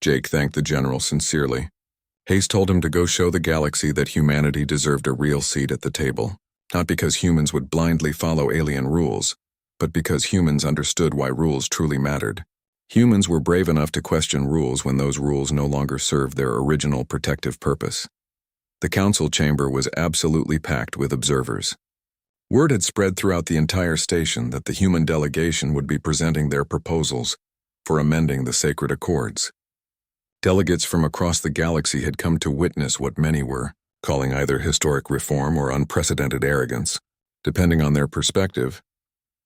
Jake thanked the general sincerely. Hayes told him to go show the galaxy that humanity deserved a real seat at the table, not because humans would blindly follow alien rules, but because humans understood why rules truly mattered. Humans were brave enough to question rules when those rules no longer served their original protective purpose. The council chamber was absolutely packed with observers. Word had spread throughout the entire station that the human delegation would be presenting their proposals for amending the Sacred Accords. Delegates from across the galaxy had come to witness what many were calling either historic reform or unprecedented arrogance, depending on their perspective.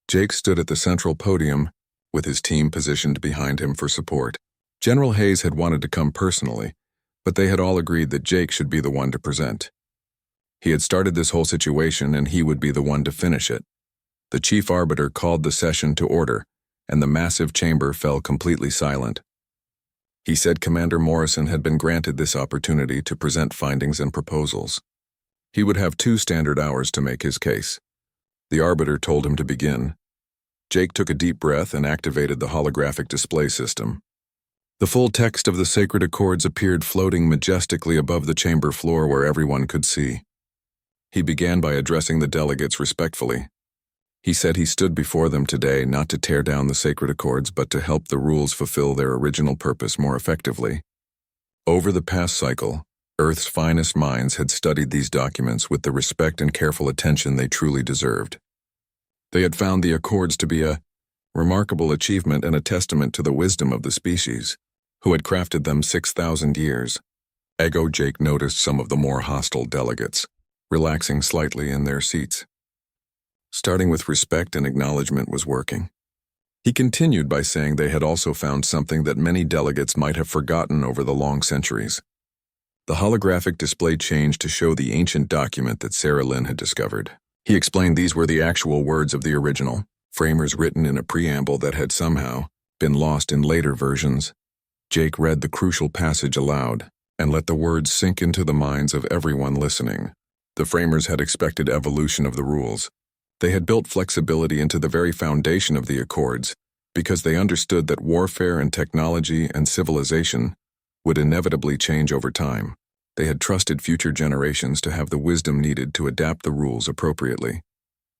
Jake stood at the central podium, with his team positioned behind him for support. General Hayes had wanted to come personally, but they had all agreed that Jake should be the one to present. He had started this whole situation and he would be the one to finish it. The chief arbiter called the session to order, and the massive chamber fell completely silent. He said Commander Morrison had been granted this opportunity to present findings and proposals. He would have 2 standard hours to make his case. The arbiter told him to begin. Jake took a deep breath and activated the holographic display system. The full text of the Sacred Accords appeared floating majestically above the chamber floor where everyone could see. He began by addressing the delegates respectfully. He said he stood before them today not to tear down the Sacred Accords but to help the rules fulfill their original purpose more effectively. Over the past cycle, Earth's finest minds had studied these documents with the respect and careful attention they truly deserved. They had found the Accords to be a remarkable achievement and a testament to the wisdom of the species, who had crafted them 6,000 years. Ego Jake noticed some of the more hostile delegates, relaxing slightly in their seats. Starting with respect and acknowledgement was working. He continued by saying they had also found something that many delegates might have forgotten over the long centuries. The holographic display changed to show the ancient document that Sarah Lynn had discovered. He explained these were the actual words of the original, framers written in a preamble that had somehow been lost in later versions. Jake read the crucial passage aloud and let the words sink into the minds of everyone listening. The framers had expected evolution of the rules. They had built flexibility into the very foundation of the Accords because they understood that warfare and technology and civilization would inevitably change over time. They had trusted future generations to have the wisdom needed to adapt the rules appropriately.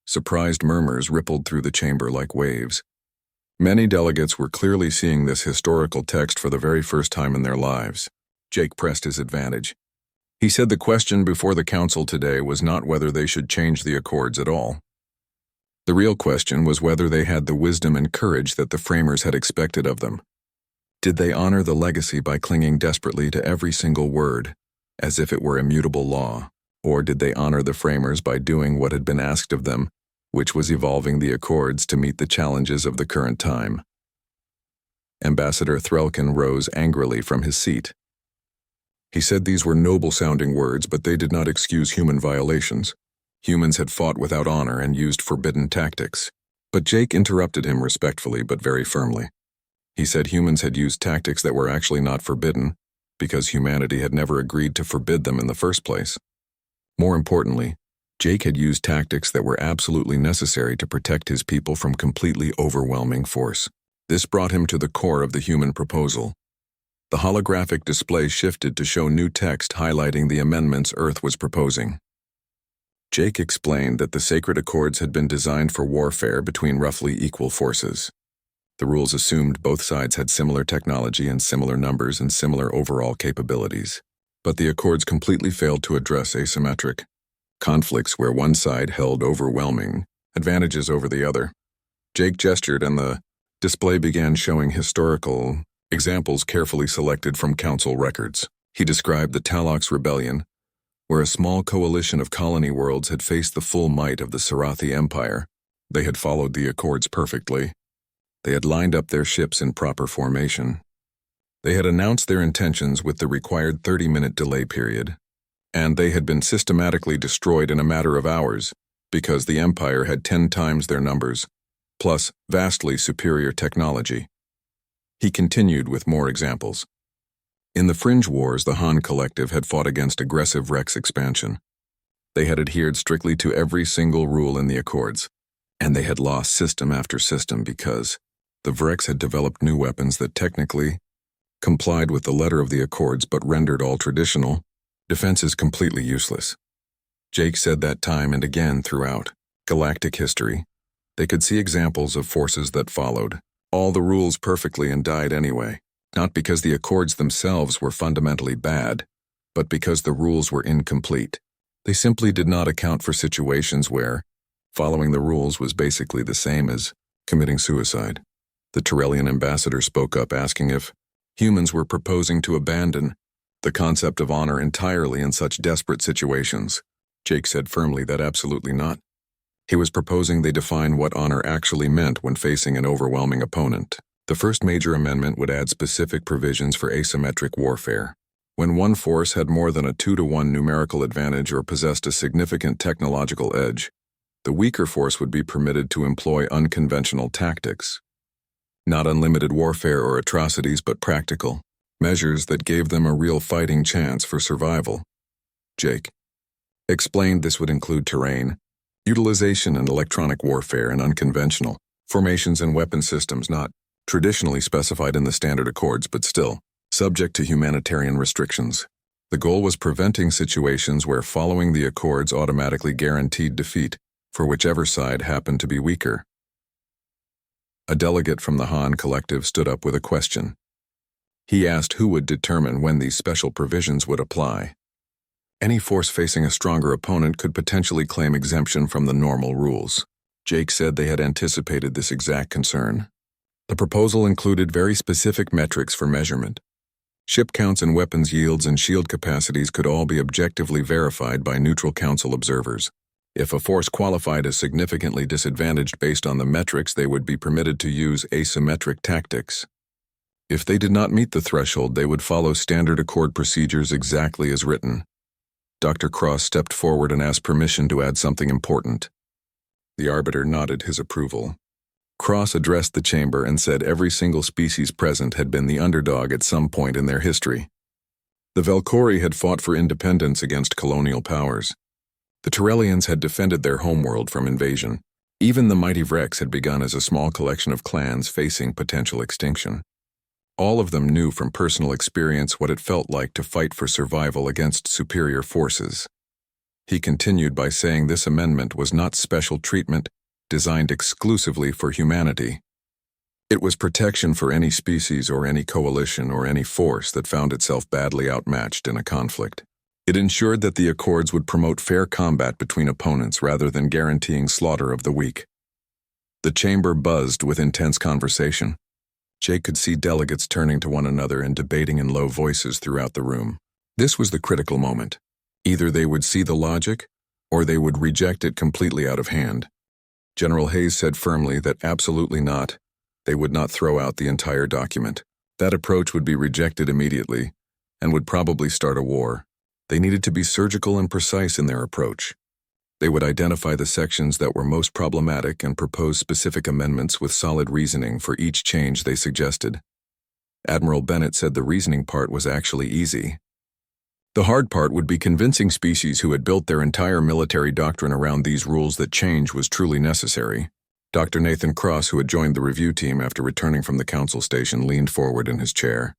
Surprised murmurs rippled through the chamber like waves. Many delegates were clearly seeing this historical text for the very first time in their lives. Jake pressed his advantage. He said the question before the council today was not whether they should change the Accords at all. The real question was whether they had the wisdom and courage that the framers had expected of them. Did they honor the legacy by clinging desperately to every single word, as if it were immutable law, or did they honor the framers by doing what had been asked of them, which was evolving the Accords to meet the challenges of the current time? Ambassador Threlkin rose angrily from his seat. He said these were noble-sounding words, but they did not excuse human violations. Humans had fought without honor and used forbidden tactics. But Jake interrupted him respectfully but very firmly. He said humans had used tactics that were actually not forbidden, because humanity had never agreed to forbid them in the first place. More importantly, Jake had used tactics that were absolutely necessary to protect his people from completely overwhelming force. This brought him to the core of the human proposal. The holographic display shifted to show new text highlighting the amendments Earth was proposing. Jake explained that the Sacred Accords had been designed for warfare between roughly equal forces. The rules assumed both sides had similar technology and similar numbers and similar overall capabilities. But the Accords completely failed to address asymmetric conflicts where one side held overwhelming advantages over the other. Jake gestured and the display began showing historical examples carefully selected from council records. He described the Talox Rebellion, where a small coalition of colony worlds had faced the full might of the Sarathi Empire. They had followed the Accords perfectly. They had lined up their ships in proper formation. They had announced their intentions with the required 30-minute delay period, and they had been systematically destroyed in a matter of hours because the Empire had 10 times their numbers, plus vastly superior technology. He continued with more examples. In the Fringe Wars, the Han Collective had fought against aggressive Rex expansion. They had adhered strictly to every single rule in the Accords, and they had lost system after system because the Vrex had developed new weapons that technically complied with the letter of the Accords but rendered all traditional defenses completely useless. Jake said that time and again throughout galactic history. They could see examples of forces that followed all the rules perfectly and died anyway, not because the Accords themselves were fundamentally bad, but because the rules were incomplete. They simply did not account for situations where following the rules was basically the same as committing suicide. The Tyrellian ambassador spoke up asking if humans were proposing to abandon the concept of honor entirely in such desperate situations. Jake said firmly that absolutely not. He was proposing they define what honor actually meant when facing an overwhelming opponent. The first major amendment would add specific provisions for asymmetric warfare. When one force had more than a 2-to-1 numerical advantage or possessed a significant technological edge, the weaker force would be permitted to employ unconventional tactics. Not unlimited warfare or atrocities, but practical measures that gave them a real fighting chance for survival. Jake explained this would include terrain, utilization and electronic warfare and unconventional formations and weapon systems not traditionally specified in the standard Accords but still subject to humanitarian restrictions. The goal was preventing situations where following the Accords automatically guaranteed defeat for whichever side happened to be weaker. A delegate from the Han Collective stood up with a question. He asked who would determine when these special provisions would apply. Any force facing a stronger opponent could potentially claim exemption from the normal rules. Jake said they had anticipated this exact concern. The proposal included very specific metrics for measurement. Ship counts and weapons yields and shield capacities could all be objectively verified by neutral council observers. If a force qualified as significantly disadvantaged based on the metrics, they would be permitted to use asymmetric tactics. If they did not meet the threshold, they would follow standard Accord procedures exactly as written. Dr. Cross stepped forward and asked permission to add something important. The Arbiter nodded his approval. Cross addressed the chamber and said every single species present had been the underdog at some point in their history. The Velkhori had fought for independence against colonial powers. The Tyrellians had defended their homeworld from invasion. Even the mighty Vrex had begun as a small collection of clans facing potential extinction. All of them knew from personal experience what it felt like to fight for survival against superior forces. He continued by saying this amendment was not special treatment designed exclusively for humanity. It was protection for any species or any coalition or any force that found itself badly outmatched in a conflict. It ensured that the Accords would promote fair combat between opponents rather than guaranteeing slaughter of the weak. The chamber buzzed with intense conversation. Jake could see delegates turning to one another and debating in low voices throughout the room. This was the critical moment. Either they would see the logic, or they would reject it completely out of hand. General Hayes said firmly that absolutely not. They would not throw out the entire document. That approach would be rejected immediately, and would probably start a war. They needed to be surgical and precise in their approach. They would identify the sections that were most problematic and propose specific amendments with solid reasoning for each change they suggested. Admiral Bennett said the reasoning part was actually easy. The hard part would be convincing species who had built their entire military doctrine around these rules that change was truly necessary. Dr. Nathan Cross, who had joined the review team after returning from the council station, leaned forward in his chair.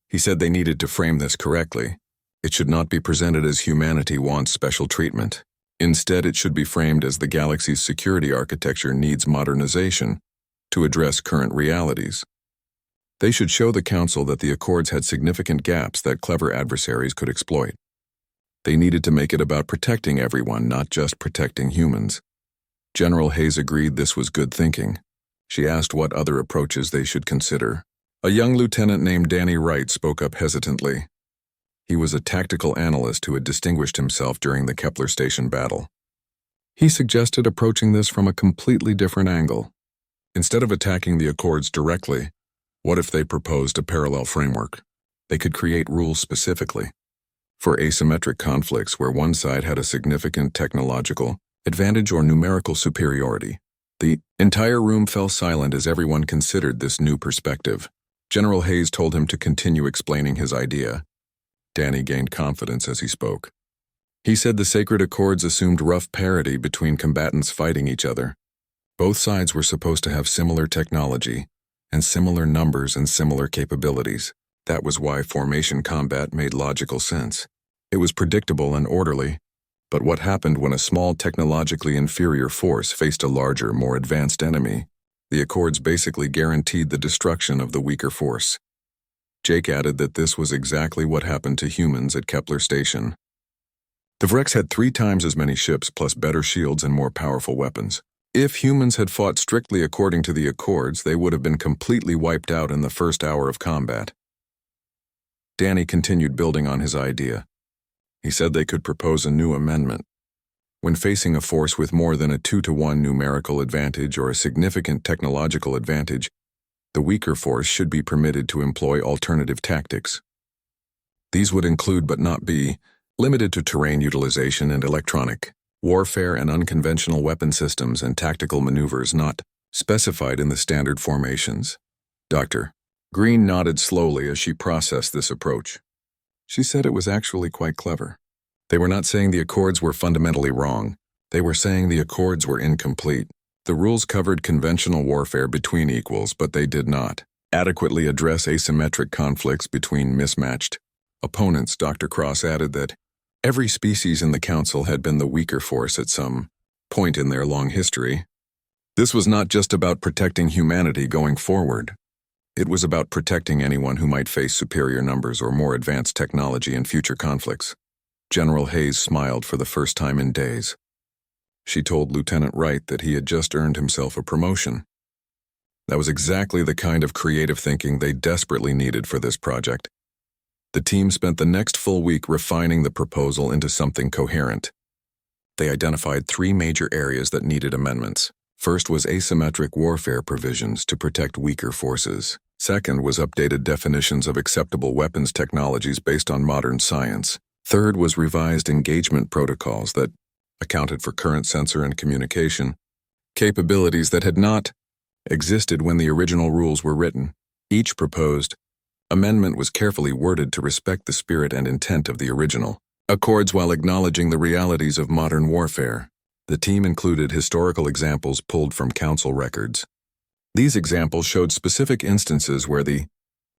He said they needed to frame this correctly. It should not be presented as humanity wants special treatment. Instead, it should be framed as the galaxy's security architecture needs modernization to address current realities. They should show the Council that the Accords had significant gaps that clever adversaries could exploit. They needed to make it about protecting everyone, not just protecting humans. General Hayes agreed this was good thinking. She asked what other approaches they should consider. A young lieutenant named Danny Wright spoke up hesitantly. He was a tactical analyst who had distinguished himself during the Kepler Station battle. He suggested approaching this from a completely different angle. Instead of attacking the Accords directly, what if they proposed a parallel framework? They could create rules specifically for asymmetric conflicts where one side had a significant technological advantage or numerical superiority. The entire room fell silent as everyone considered this new perspective. General Hayes told him to continue explaining his idea. Danny gained confidence as he spoke. He said the Sacred Accords assumed rough parity between combatants fighting each other. Both sides were supposed to have similar technology, and similar numbers and similar capabilities. That was why formation combat made logical sense. It was predictable and orderly, but what happened when a small technologically inferior force faced a larger, more advanced enemy? The Accords basically guaranteed the destruction of the weaker force. Jake added that this was exactly what happened to humans at Kepler Station. The Vrex had 3 times as many ships plus better shields and more powerful weapons. If humans had fought strictly according to the Accords, they would have been completely wiped out in the first hour of combat. Danny continued building on his idea. He said they could propose a new amendment. When facing a force with more than a 2-to-1 numerical advantage or a significant technological advantage, the weaker force should be permitted to employ alternative tactics. These would include but not be limited to terrain utilization and electronic warfare and unconventional weapon systems and tactical maneuvers not specified in the standard formations. Dr. Green nodded slowly as she processed this approach. She said it was actually quite clever. They were not saying the Accords were fundamentally wrong. They were saying the Accords were incomplete. The rules covered conventional warfare between equals, but they did not adequately address asymmetric conflicts between mismatched opponents. Dr. Cross added that every species in the Council had been the weaker force at some point in their long history. This was not just about protecting humanity going forward. It was about protecting anyone who might face superior numbers or more advanced technology in future conflicts. General Hayes smiled for the first time in days. She told Lieutenant Wright that he had just earned himself a promotion. That was exactly the kind of creative thinking they desperately needed for this project. The team spent the next full week refining the proposal into something coherent. They identified 3 major areas that needed amendments. First was asymmetric warfare provisions to protect weaker forces. Second was updated definitions of acceptable weapons technologies based on modern science. Third was revised engagement protocols that accounted for current sensor and communication capabilities that had not existed when the original rules were written. Each proposed amendment was carefully worded to respect the spirit and intent of the original Accords while acknowledging the realities of modern warfare. The team included historical examples pulled from Council records. These examples showed specific instances where the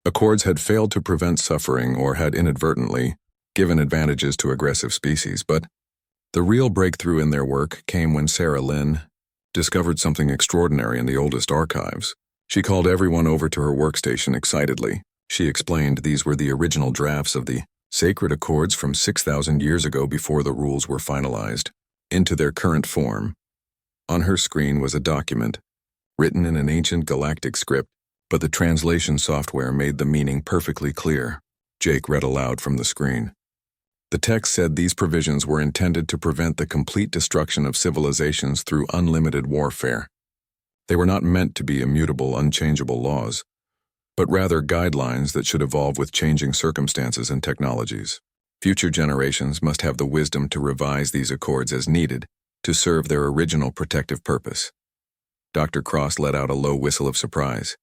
Accords had failed to prevent suffering or had inadvertently given advantages to aggressive species, but the real breakthrough in their work came when Sarah Lynn discovered something extraordinary in the oldest archives. She called everyone over to her workstation excitedly. She explained these were the original drafts of the sacred Accords from 6,000 years ago before the rules were finalized into their current form. On her screen was a document, written in an ancient galactic script, but the translation software made the meaning perfectly clear. Jake read aloud from the screen. The text said these provisions were intended to prevent the complete destruction of civilizations through unlimited warfare. They were not meant to be immutable, unchangeable laws, but rather guidelines that should evolve with changing circumstances and technologies. Future generations must have the wisdom to revise these Accords as needed to serve their original protective purpose. Dr. Cross let out a low whistle of surprise.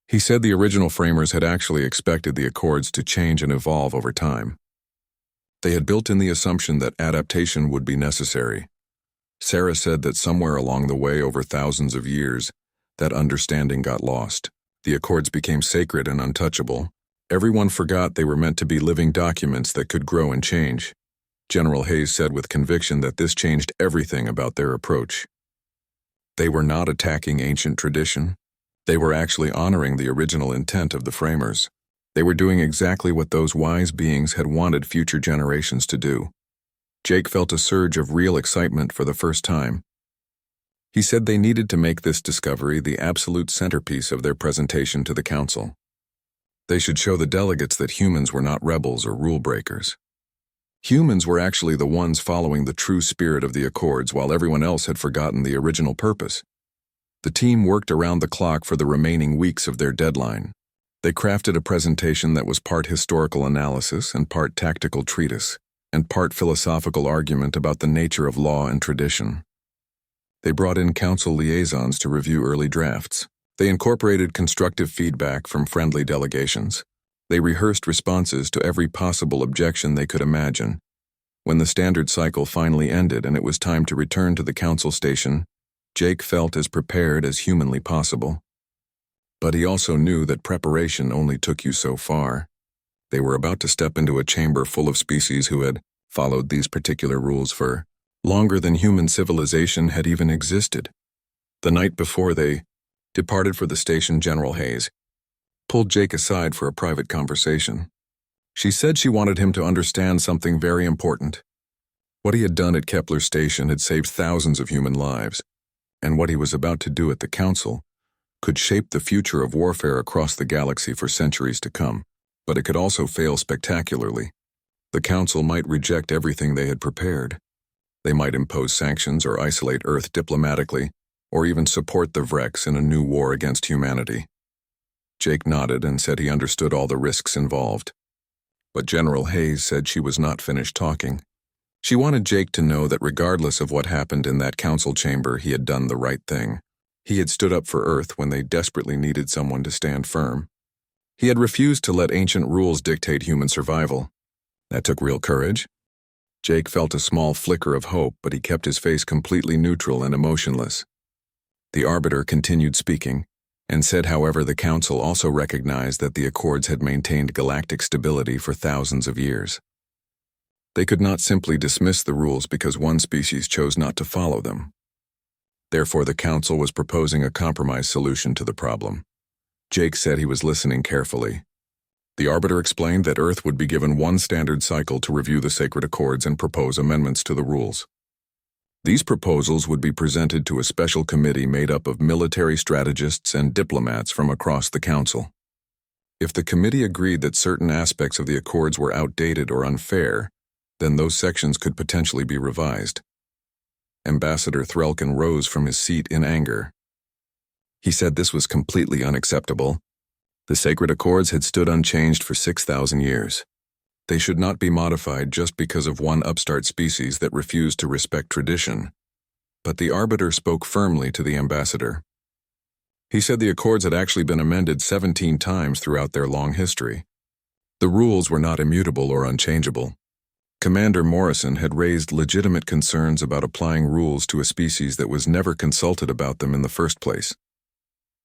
He said the original framers had actually expected the Accords to change and evolve over time. They had built in the assumption that adaptation would be necessary. Sarah said that somewhere along the way over thousands of years, that understanding got lost. The Accords became sacred and untouchable. Everyone forgot they were meant to be living documents that could grow and change. General Hayes said with conviction that this changed everything about their approach. They were not attacking ancient tradition. They were actually honoring the original intent of the framers. They were doing exactly what those wise beings had wanted future generations to do. Jake felt a surge of real excitement for the first time. He said they needed to make this discovery the absolute centerpiece of their presentation to the Council. They should show the delegates that humans were not rebels or rule breakers. Humans were actually the ones following the true spirit of the Accords while everyone else had forgotten the original purpose. The team worked around the clock for the remaining weeks of their deadline. They crafted a presentation that was part historical analysis and part tactical treatise, and part philosophical argument about the nature of law and tradition. They brought in Council liaisons to review early drafts. They incorporated constructive feedback from friendly delegations. They rehearsed responses to every possible objection they could imagine. When the standard cycle finally ended and it was time to return to the Council station, Jake felt as prepared as humanly possible. But he also knew that preparation only took you so far. They were about to step into a chamber full of species who had followed these particular rules for longer than human civilization had even existed. The night before they departed for the station, General Hayes pulled Jake aside for a private conversation. She said she wanted him to understand something very important. What he had done at Kepler Station had saved thousands of human lives, and what he was about to do at the Council could shape the future of warfare across the galaxy for centuries to come. But it could also fail spectacularly. The Council might reject everything they had prepared. They might impose sanctions or isolate Earth diplomatically, or even support the Vrex in a new war against humanity. Jake nodded and said he understood all the risks involved. But General Hayes said she was not finished talking. She wanted Jake to know that regardless of what happened in that council chamber, he had done the right thing. He had stood up for Earth when they desperately needed someone to stand firm. He had refused to let ancient rules dictate human survival. That took real courage. Jake felt a small flicker of hope, but he kept his face completely neutral and emotionless. The Arbiter continued speaking, and said, however, the Council also recognized that the Accords had maintained galactic stability for thousands of years. They could not simply dismiss the rules because one species chose not to follow them. Therefore, the Council was proposing a compromise solution to the problem. Jake said he was listening carefully. The Arbiter explained that Earth would be given one standard cycle to review the Sacred Accords and propose amendments to the rules. These proposals would be presented to a special committee made up of military strategists and diplomats from across the Council. If the committee agreed that certain aspects of the Accords were outdated or unfair, then those sections could potentially be revised. Ambassador Threlkin rose from his seat in anger. He said this was completely unacceptable. The Sacred Accords had stood unchanged for 6,000 years. They should not be modified just because of one upstart species that refused to respect tradition. But the Arbiter spoke firmly to the ambassador. He said the Accords had actually been amended 17 times throughout their long history. The rules were not immutable or unchangeable. Commander Morrison had raised legitimate concerns about applying rules to a species that was never consulted about them in the first place.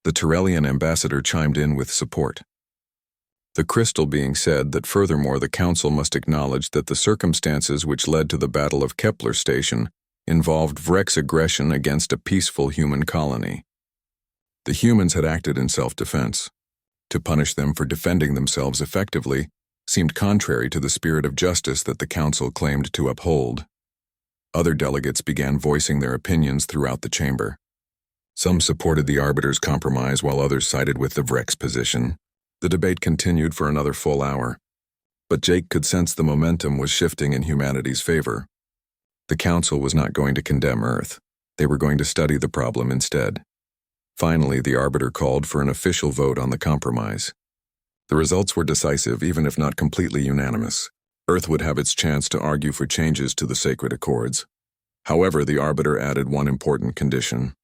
The Tyrellian ambassador chimed in with support. The Crystal being said that furthermore the Council must acknowledge that the circumstances which led to the Battle of Kepler Station involved Vrex aggression against a peaceful human colony. The humans had acted in self-defense. To punish them for defending themselves effectively seemed contrary to the spirit of justice that the Council claimed to uphold. Other delegates began voicing their opinions throughout the chamber. Some supported the Arbiter's compromise while others sided with the Vrex position. The debate continued for another full hour, but Jake could sense the momentum was shifting in humanity's favor. The Council was not going to condemn Earth. They were going to study the problem instead. Finally, the Arbiter called for an official vote on the compromise. The results were decisive, even if not completely unanimous. Earth would have its chance to argue for changes to the Sacred Accords. However, the Arbiter added one important condition.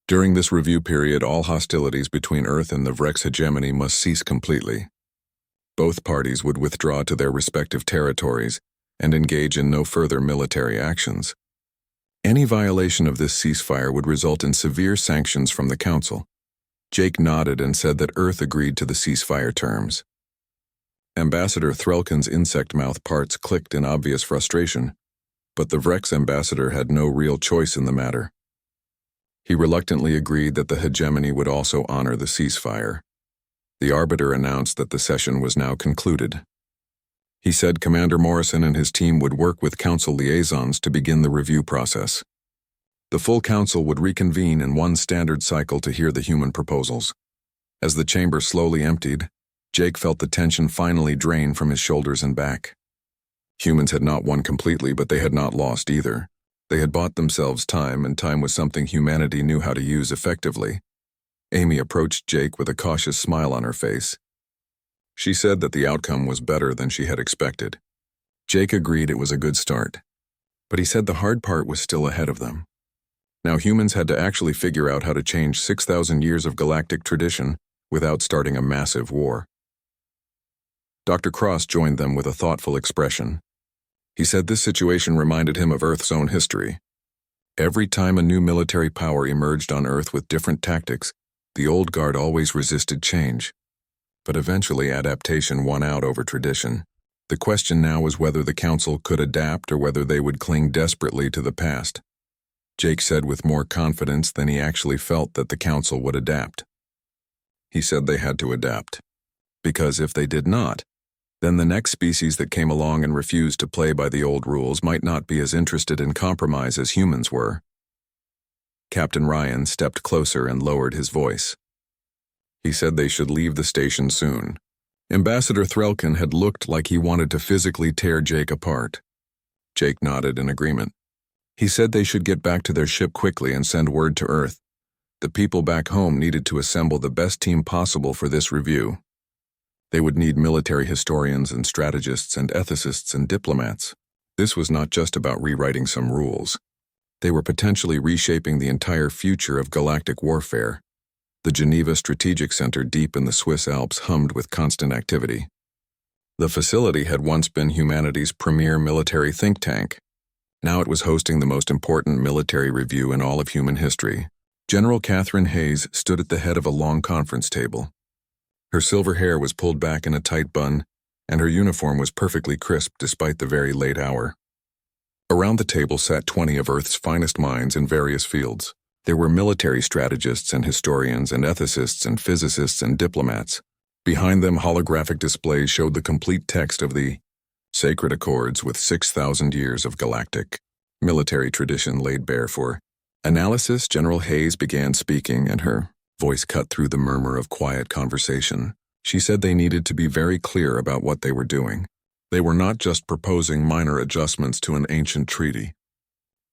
During this review period, all hostilities between Earth and the Vrex hegemony must cease completely. Both parties would withdraw to their respective territories and engage in no further military actions. Any violation of this ceasefire would result in severe sanctions from the Council. Jake nodded and said that Earth agreed to the ceasefire terms. Ambassador Threlkin's insect mouth parts clicked in obvious frustration, but the Vrex ambassador had no real choice in the matter. He reluctantly agreed that the hegemony would also honor the ceasefire. The Arbiter announced that the session was now concluded. He said Commander Morrison and his team would work with Council liaisons to begin the review process. The full Council would reconvene in one standard cycle to hear the human proposals. As the chamber slowly emptied, Jake felt the tension finally drain from his shoulders and back. Humans had not won completely, but they had not lost either. They had bought themselves time, and time was something humanity knew how to use effectively. Amy approached Jake with a cautious smile on her face. She said that the outcome was better than she had expected. Jake agreed it was a good start, but he said the hard part was still ahead of them. Now humans had to actually figure out how to change 6,000 years of galactic tradition without starting a massive war. Dr. Cross joined them with a thoughtful expression. He said this situation reminded him of Earth's own history. Every time a new military power emerged on Earth with different tactics, The old guard always resisted change, but eventually adaptation won out over tradition. The question now was whether the council could adapt or whether they would cling desperately to the past. Jake said with more confidence than he actually felt that the council would adapt. He said they had to adapt, because if they did not, then the next species that came along and refused to play by the old rules might not be as interested in compromise as humans were. Captain Ryan stepped closer and lowered his voice. He said they should leave the station soon. Ambassador Threlkin had looked like he wanted to physically tear Jake apart. Jake nodded in agreement. He said they should get back to their ship quickly and send word to Earth. The people back home needed to assemble the best team possible for this review. They would need military historians and strategists and ethicists and diplomats. This was not just about rewriting some rules. They were potentially reshaping the entire future of galactic warfare. The Geneva Strategic Center deep in the Swiss Alps hummed with constant activity. The facility had once been humanity's premier military think tank. Now it was hosting the most important military review in all of human history. General Catherine Hayes stood at the head of a long conference table. Her silver hair was pulled back in a tight bun, and her uniform was perfectly crisp despite the very late hour. Around the table sat 20 of Earth's finest minds in various fields. There were military strategists and historians and ethicists and physicists and diplomats. Behind them, holographic displays showed the complete text of the Sacred Accords with 6,000 years of galactic military tradition laid bare for analysis. General Hayes began speaking, and her voice cut through the murmur of quiet conversation. She said they needed to be very clear about what they were doing. They were not just proposing minor adjustments to an ancient treaty.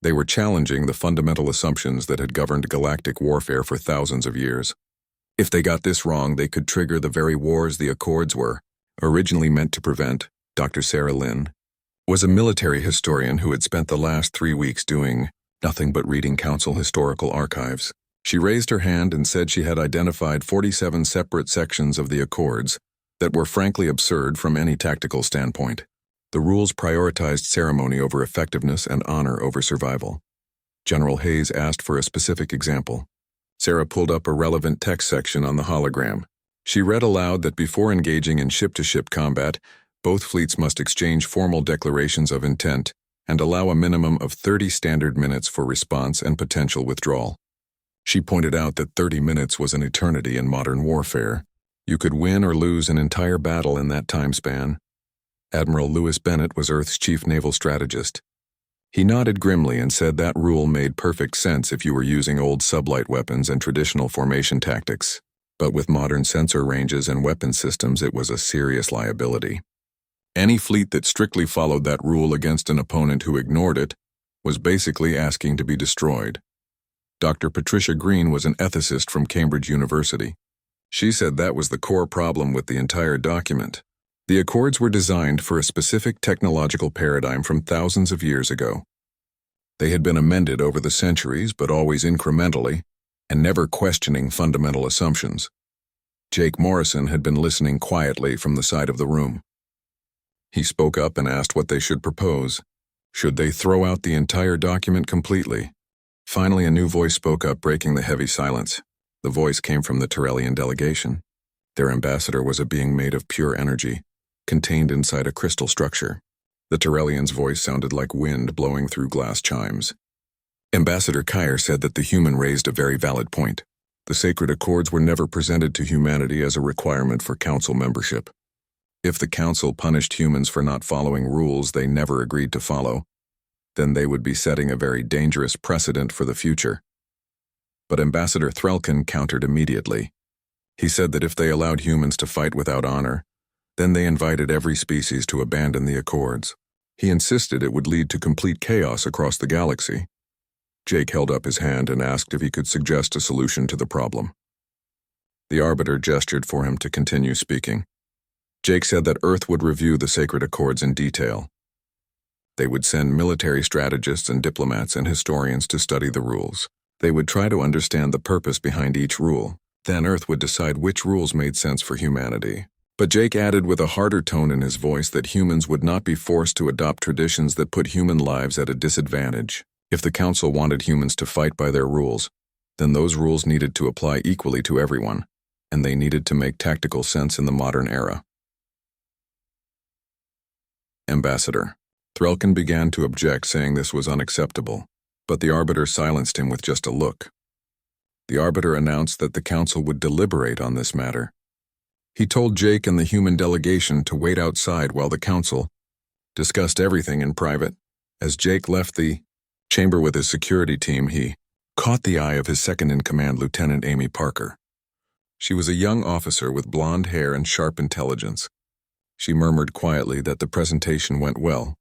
They were challenging the fundamental assumptions that had governed galactic warfare for thousands of years. If they got this wrong, they could trigger the very wars the Accords were originally meant to prevent. Dr. Sarah Lynn was a military historian who had spent the last 3 weeks doing nothing but reading council historical archives. She raised her hand and said she had identified 47 separate sections of the Accords that were frankly absurd from any tactical standpoint. The rules prioritized ceremony over effectiveness and honor over survival. General Hayes asked for a specific example. Sarah pulled up a relevant text section on the hologram. She read aloud that before engaging in ship-to-ship combat, both fleets must exchange formal declarations of intent and allow a minimum of 30 standard minutes for response and potential withdrawal. She pointed out that 30 minutes was an eternity in modern warfare. You could win or lose an entire battle in that time span. Admiral Lewis Bennett was Earth's chief naval strategist. He nodded grimly and said that rule made perfect sense if you were using old sublight weapons and traditional formation tactics. But with modern sensor ranges and weapon systems, it was a serious liability. Any fleet that strictly followed that rule against an opponent who ignored it was basically asking to be destroyed. Dr. Patricia Green was an ethicist from Cambridge University. She said that was the core problem with the entire document. The Accords were designed for a specific technological paradigm from thousands of years ago. They had been amended over the centuries, but always incrementally, and never questioning fundamental assumptions. Jake Morrison had been listening quietly from the side of the room. He spoke up and asked what they should propose. Should they throw out the entire document completely? Finally, a new voice spoke up, breaking the heavy silence. The voice came from the Tyrellian delegation. Their ambassador was a being made of pure energy, contained inside a crystal structure. The Tyrellian's voice sounded like wind blowing through glass chimes. Ambassador Kyer said that the human raised a very valid point. The Sacred Accords were never presented to humanity as a requirement for Council membership. If the Council punished humans for not following rules they never agreed to follow, then they would be setting a very dangerous precedent for the future. But Ambassador Threlkin countered immediately. He said that if they allowed humans to fight without honor, then they invited every species to abandon the Accords. He insisted it would lead to complete chaos across the galaxy. Jake held up his hand and asked if he could suggest a solution to the problem. The Arbiter gestured for him to continue speaking. Jake said that Earth would review the Sacred Accords in detail. They would send military strategists and diplomats and historians to study the rules. They would try to understand the purpose behind each rule. Then Earth would decide which rules made sense for humanity. But Jake added with a harder tone in his voice that humans would not be forced to adopt traditions that put human lives at a disadvantage. If the Council wanted humans to fight by their rules, then those rules needed to apply equally to everyone, and they needed to make tactical sense in the modern era. Ambassador. Threlkin began to object, saying this was unacceptable, but the Arbiter silenced him with just a look. The Arbiter announced that the Council would deliberate on this matter. He told Jake and the human delegation to wait outside while the Council discussed everything in private. As Jake left the chamber with his security team, he caught the eye of his second-in-command, Lieutenant Amy Parker. She was a young officer with blonde hair and sharp intelligence. She murmured quietly that the presentation went well.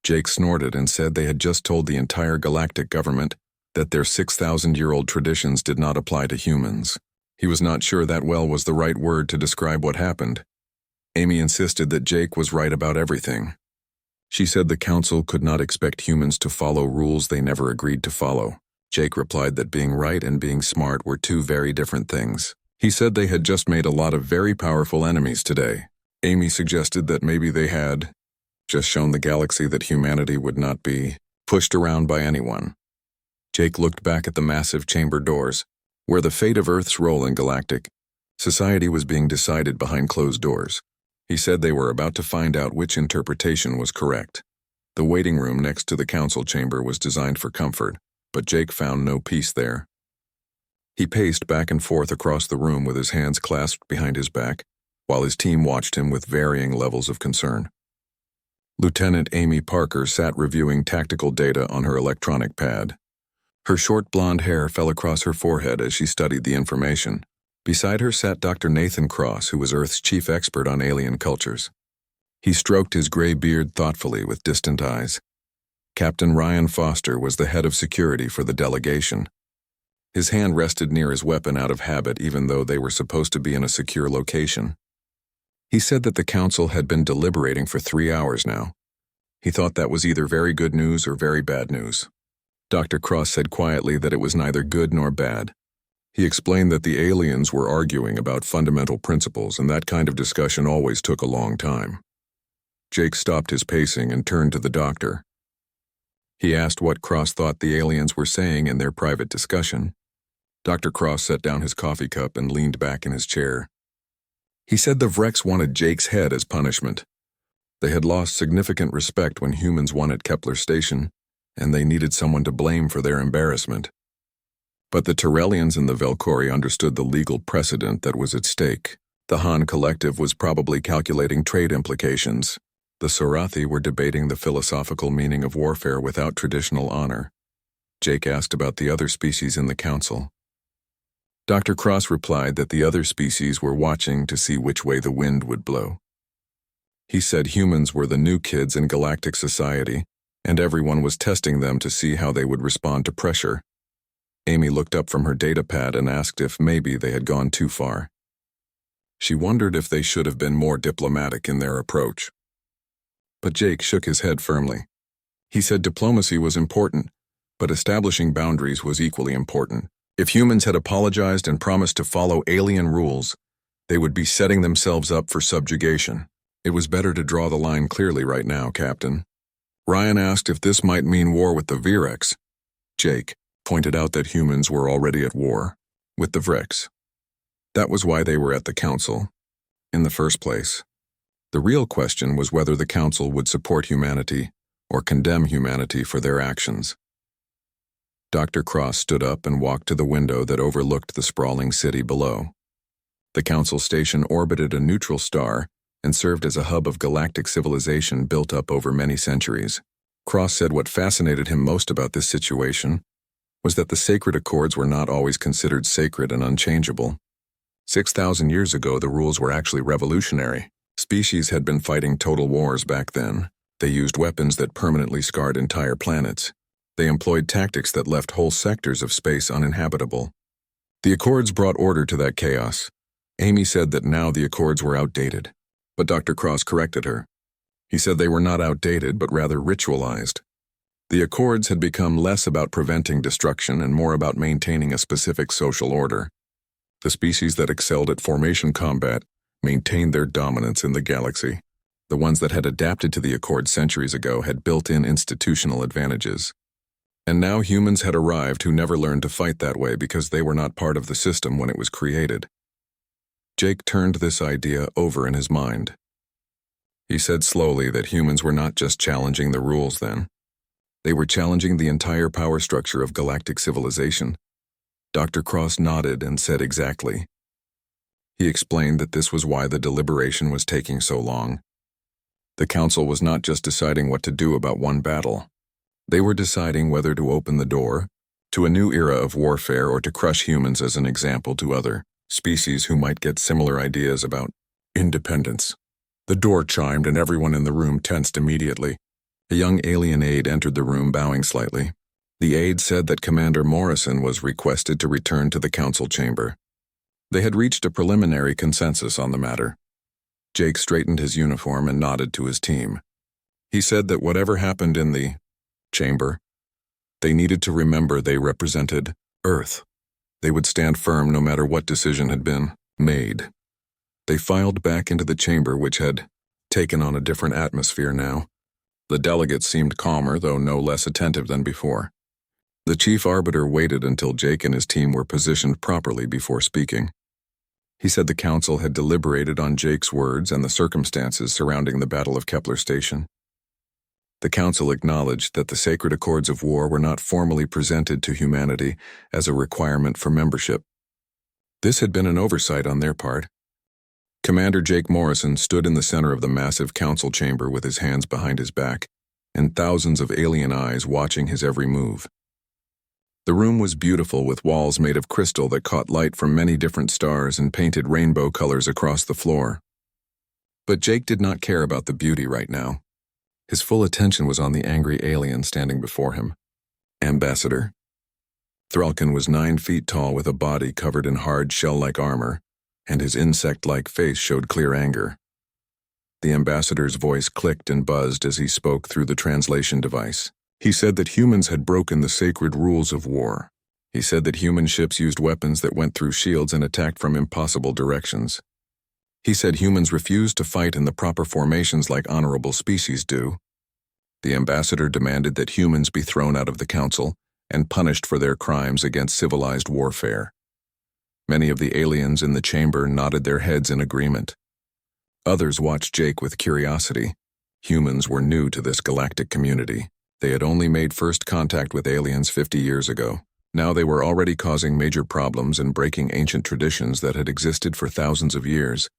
Jake snorted and said they had just told the entire galactic government that their 6,000-year-old traditions did not apply to humans. He was not sure that well was the right word to describe what happened. Amy insisted that Jake was right about everything. She said the Council could not expect humans to follow rules they never agreed to follow. Jake replied that being right and being smart were two very different things. He said they had just made a lot of very powerful enemies today. Amy suggested that maybe they had just shown the galaxy that humanity would not be pushed around by anyone. Jake looked back at the massive chamber doors, where the fate of Earth's role in galactic society was being decided behind closed doors. He said they were about to find out which interpretation was correct. The waiting room next to the council chamber was designed for comfort, but Jake found no peace there. He paced back and forth across the room with his hands clasped behind his back, while his team watched him with varying levels of concern. Lieutenant Amy Parker sat reviewing tactical data on her electronic pad. Her short blonde hair fell across her forehead as she studied the information. Beside her sat Dr. Nathan Cross, who was Earth's chief expert on alien cultures. He stroked his gray beard thoughtfully with distant eyes. Captain Ryan Foster was the head of security for the delegation. His hand rested near his weapon out of habit, even though they were supposed to be in a secure location. He said that the council had been deliberating for 3 hours now. He thought that was either very good news or very bad news. Dr. Cross said quietly that it was neither good nor bad. He explained that the aliens were arguing about fundamental principles, and that kind of discussion always took a long time. Jake stopped his pacing and turned to the doctor. He asked what Cross thought the aliens were saying in their private discussion. Dr. Cross set down his coffee cup and leaned back in his chair. He said the Vrex wanted Jake's head as punishment. They had lost significant respect when humans won at Kepler Station, and they needed someone to blame for their embarrassment. But the Tyrellians and the Velcori understood the legal precedent that was at stake. The Han Collective was probably calculating trade implications. The Sorathi were debating the philosophical meaning of warfare without traditional honor. Jake asked about the other species in the council. Dr. Cross replied that the other species were watching to see which way the wind would blow. He said humans were the new kids in galactic society, and everyone was testing them to see how they would respond to pressure. Amy looked up from her data pad and asked if maybe they had gone too far. She wondered if they should have been more diplomatic in their approach. But Jake shook his head firmly. He said diplomacy was important, but establishing boundaries was equally important. If humans had apologized and promised to follow alien rules, they would be setting themselves up for subjugation. It was better to draw the line clearly right now, Captain. Ryan asked if this might mean war with the Vrex. Jake pointed out that humans were already at war with the Vrex. That was why they were at the council in the first place. The real question was whether the council would support humanity or condemn humanity for their actions. Dr. Cross stood up and walked to the window that overlooked the sprawling city below. The council station orbited a neutral star and served as a hub of galactic civilization built up over many centuries. Cross said what fascinated him most about this situation was that the sacred accords were not always considered sacred and unchangeable. 6,000 years ago, the rules were actually revolutionary. Species had been fighting total wars back then. They used weapons that permanently scarred entire planets. They employed tactics that left whole sectors of space uninhabitable. The Accords brought order to that chaos. Amy said that now the Accords were outdated, but Dr. Cross corrected her. He said they were not outdated, but rather ritualized. The Accords had become less about preventing destruction and more about maintaining a specific social order. The species that excelled at formation combat maintained their dominance in the galaxy. The ones that had adapted to the Accords centuries ago had built-in institutional advantages. And now humans had arrived who never learned to fight that way because they were not part of the system when it was created. Jake turned this idea over in his mind. He said slowly that humans were not just challenging the rules then. They were challenging the entire power structure of galactic civilization. Dr. Cross nodded and said exactly. He explained that this was why the deliberation was taking so long. The council was not just deciding what to do about one battle. They were deciding whether to open the door to a new era of warfare or to crush humans as an example to other species who might get similar ideas about independence. The door chimed and everyone in the room tensed immediately. A young alien aide entered the room bowing slightly. The aide said that Commander Morrison was requested to return to the council chamber. They had reached a preliminary consensus on the matter. Jake straightened his uniform and nodded to his team. He said that whatever happened in the chamber, they needed to remember they represented Earth. They would stand firm no matter what decision had been made. They filed back into the chamber, which had taken on a different atmosphere now. The delegates seemed calmer, though no less attentive than before. The chief arbiter waited until Jake and his team were positioned properly before speaking. He said the council had deliberated on Jake's words and the circumstances surrounding the Battle of Kepler Station. The council acknowledged that the sacred accords of war were not formally presented to humanity as a requirement for membership. This had been an oversight on their part. Commander Jake Morrison stood in the center of the massive council chamber with his hands behind his back, and thousands of alien eyes watching his every move. The room was beautiful, with walls made of crystal that caught light from many different stars and painted rainbow colors across the floor. But Jake did not care about the beauty right now. His full attention was on the angry alien standing before him. Ambassador. Threlkin was 9 feet tall with a body covered in hard shell-like armor, and his insect-like face showed clear anger. The ambassador's voice clicked and buzzed as he spoke through the translation device. He said that humans had broken the sacred rules of war. He said that human ships used weapons that went through shields and attacked from impossible directions. He said humans refused to fight in the proper formations like honorable species do. The ambassador demanded that humans be thrown out of the council and punished for their crimes against civilized warfare. Many of the aliens in the chamber nodded their heads in agreement. Others watched Jake with curiosity. Humans were new to this galactic community. They had only made first contact with aliens 50 years ago. Now they were already causing major problems and breaking ancient traditions that had existed for thousands of years.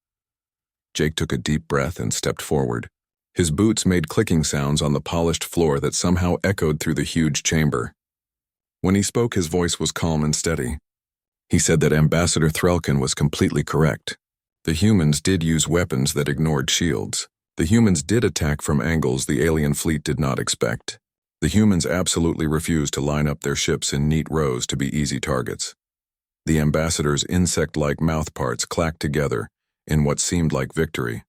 Jake took a deep breath and stepped forward. His boots made clicking sounds on the polished floor that somehow echoed through the huge chamber. When he spoke, his voice was calm and steady. He said that Ambassador Threlkin was completely correct. The humans did use weapons that ignored shields. The humans did attack from angles the alien fleet did not expect. The humans absolutely refused to line up their ships in neat rows to be easy targets. The ambassador's insect-like mouth parts clacked together in what seemed like victory.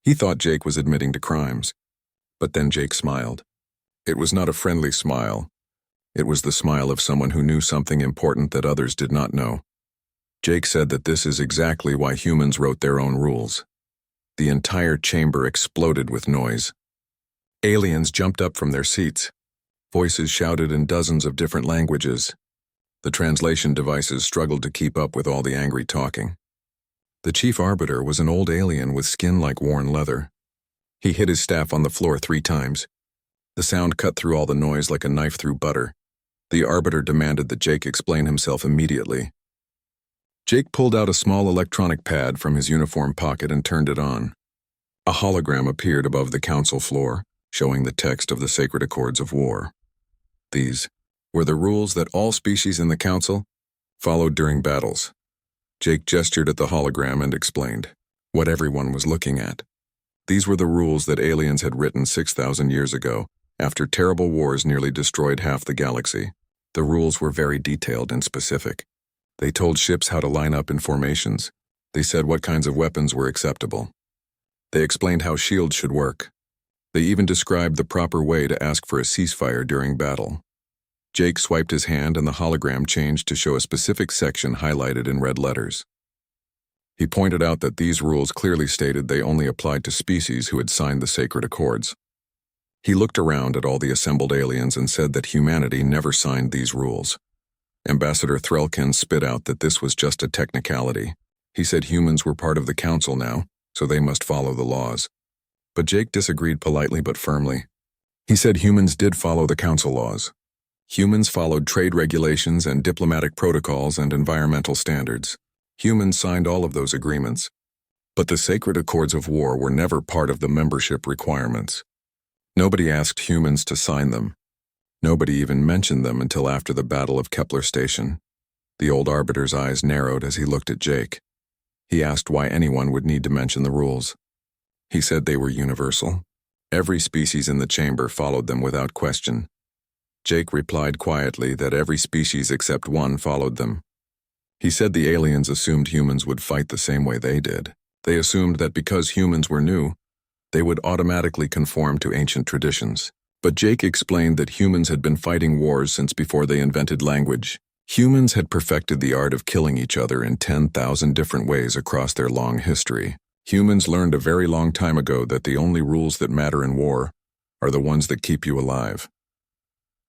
He thought Jake was admitting to crimes, but then Jake smiled. It was not a friendly smile. It was the smile of someone who knew something important that others did not know. Jake said that this is exactly why humans wrote their own rules. The entire chamber exploded with noise. Aliens jumped up from their seats. Voices shouted in dozens of different languages. The translation devices struggled to keep up with all the angry talking. The chief arbiter was an old alien with skin like worn leather. He hit his staff on the floor 3 times. The sound cut through all the noise like a knife through butter. The arbiter demanded that Jake explain himself immediately. Jake pulled out a small electronic pad from his uniform pocket and turned it on. A hologram appeared above the council floor, showing the text of the sacred accords of war. These were the rules that all species in the council followed during battles. Jake gestured at the hologram and explained what everyone was looking at. These were the rules that aliens had written 6,000 years ago, after terrible wars nearly destroyed half the galaxy. The rules were very detailed and specific. They told ships how to line up in formations. They said what kinds of weapons were acceptable. They explained how shields should work. They even described the proper way to ask for a ceasefire during battle. Jake swiped his hand and the hologram changed to show a specific section highlighted in red letters. He pointed out that these rules clearly stated they only applied to species who had signed the sacred accords. He looked around at all the assembled aliens and said that humanity never signed these rules. Ambassador Threlkin spit out that this was just a technicality. He said humans were part of the council now, so they must follow the laws. But Jake disagreed politely but firmly. He said humans did follow the council laws. Humans followed trade regulations and diplomatic protocols and environmental standards. Humans signed all of those agreements. But the sacred accords of war were never part of the membership requirements. Nobody asked humans to sign them. Nobody even mentioned them until after the Battle of Kepler Station. The old arbiter's eyes narrowed as he looked at Jake. He asked why anyone would need to mention the rules. He said they were universal. Every species in the chamber followed them without question. Jake replied quietly that every species except one followed them. He said the aliens assumed humans would fight the same way they did. They assumed that because humans were new, they would automatically conform to ancient traditions. But Jake explained that humans had been fighting wars since before they invented language. Humans had perfected the art of killing each other in 10,000 different ways across their long history. Humans learned a very long time ago that the only rules that matter in war are the ones that keep you alive.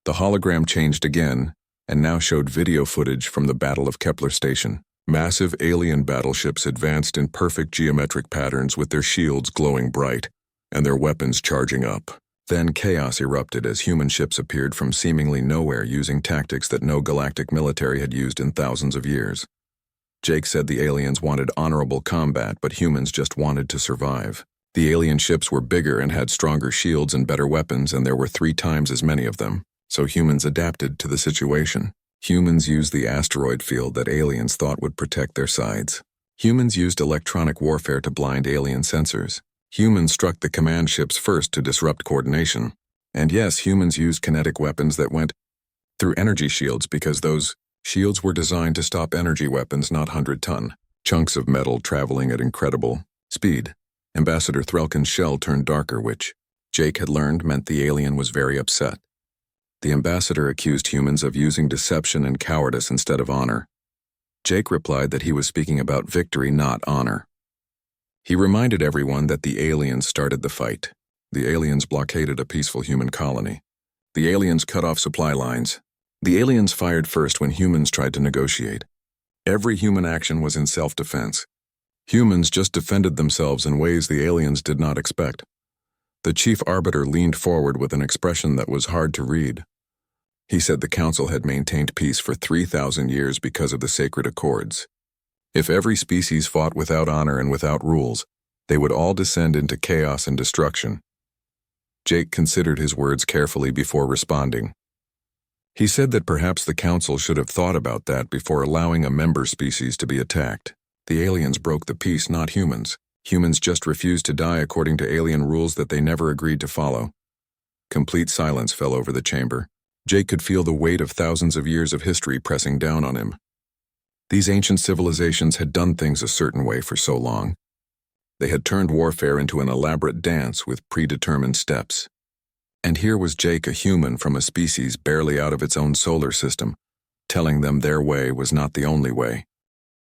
The hologram changed again and now showed video footage from the Battle of Kepler Station. Massive alien battleships advanced in perfect geometric patterns with their shields glowing bright and their weapons charging up. Then chaos erupted as human ships appeared from seemingly nowhere using tactics that no galactic military had used in thousands of years. Jake said the aliens wanted honorable combat, but humans just wanted to survive. The alien ships were bigger and had stronger shields and better weapons, and there were 3 times as many of them. So humans adapted to the situation. Humans used the asteroid field that aliens thought would protect their sides. Humans used electronic warfare to blind alien sensors. Humans struck the command ships first to disrupt coordination. And yes, humans used kinetic weapons that went through energy shields because those shields were designed to stop energy weapons, not 100-ton chunks of metal traveling at incredible speed. Ambassador Threlkin's shell turned darker, which Jake had learned meant the alien was very upset. The ambassador accused humans of using deception and cowardice instead of honor. Jake replied that he was speaking about victory, not honor. He reminded everyone that the aliens started the fight. The aliens blockaded a peaceful human colony. The aliens cut off supply lines. The aliens fired first when humans tried to negotiate. Every human action was in self-defense. Humans just defended themselves in ways the aliens did not expect. The chief arbiter leaned forward with an expression that was hard to read. He said the council had maintained peace for 3,000 years because of the sacred accords. If every species fought without honor and without rules, they would all descend into chaos and destruction. Jake considered his words carefully before responding. He said that perhaps the council should have thought about that before allowing a member species to be attacked. The aliens broke the peace, not humans. Humans just refused to die according to alien rules that they never agreed to follow. Complete silence fell over the chamber. Jake could feel the weight of thousands of years of history pressing down on him. These ancient civilizations had done things a certain way for so long. They had turned warfare into an elaborate dance with predetermined steps. And here was Jake, a human from a species barely out of its own solar system, telling them their way was not the only way.